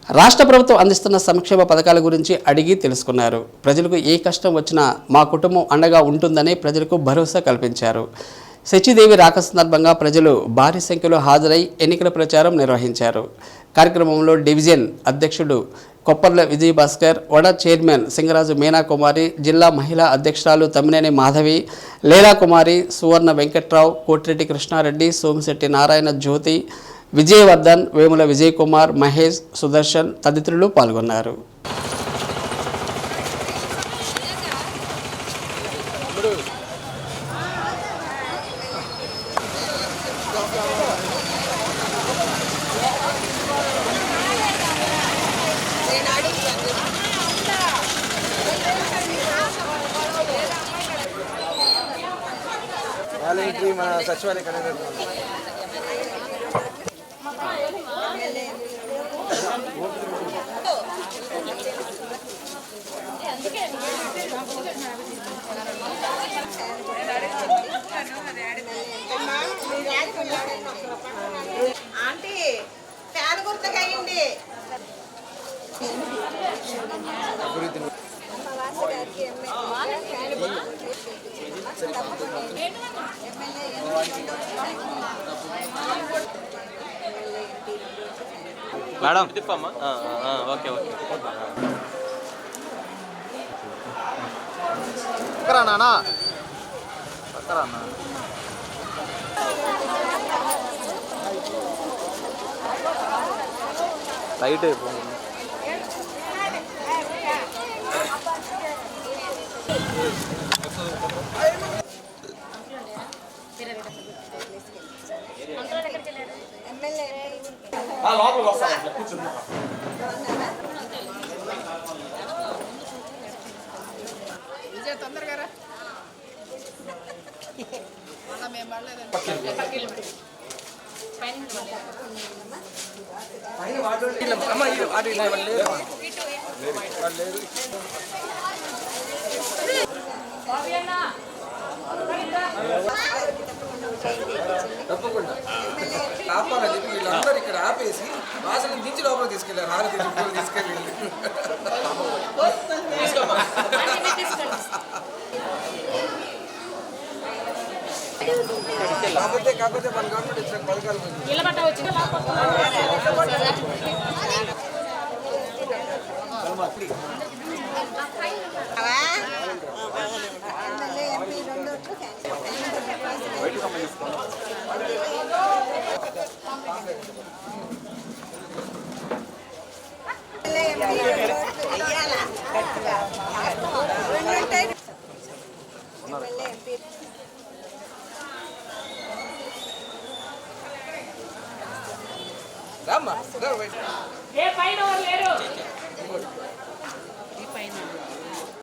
రాష్ట్ర ప్రభుత్వం అందిస్తున్న సంక్షేమ పథకాల గురించి అడిగి తెలుసుకున్నారు. ప్రజలకు ఏ కష్టం వచ్చినా మా కుటుంబం అండగా ఉంటుందని ప్రజలకు భరోసా కల్పించారు. సచిదేవి రాక సందర్భంగా ప్రజలు భారీ సంఖ్యలో హాజరై ఎన్నికల ప్రచారం నిర్వహించారు. కార్యక్రమంలో డివిజన్ అధ్యక్షుడు కొప్పర్ల విజయభాస్కర్, వడ చైర్మన్ సింగరాజు మీనాకుమారి, జిల్లా మహిళా అధ్యక్షురాలు తమ్మినేని మాధవి, లీలాకుమారి, సువర్ణ వెంకట్రావు, కోటిరెడ్డి కృష్ణారెడ్డి, సోమిశెట్టి నారాయణ జ్యోతి, విజయవర్ధన్, వేముల విజయ్ కుమార్, మహేష్, సుదర్శన్ తదితరులు పాల్గొన్నారు. మన సచివాలయ ఆంటీ ఫ్యాన్ గుర్తుకయ్యండి. మేడం తిప్పమ్మా. ఓకే ఓకే పక్కరానా పక్కరానా లైట్ అయిపోయింది. తొందరగా తప్పకుండా ఆపాలని చెప్పి వీళ్ళందరూ ఇక్కడ ఆపేసి వాసన దించి లోపల తీసుకెళ్ళారు. తీసుకెళ్ళి కాకపోతే మన గవర్నమెంట్ ఇచ్చిన పథకాలు రామ్మా.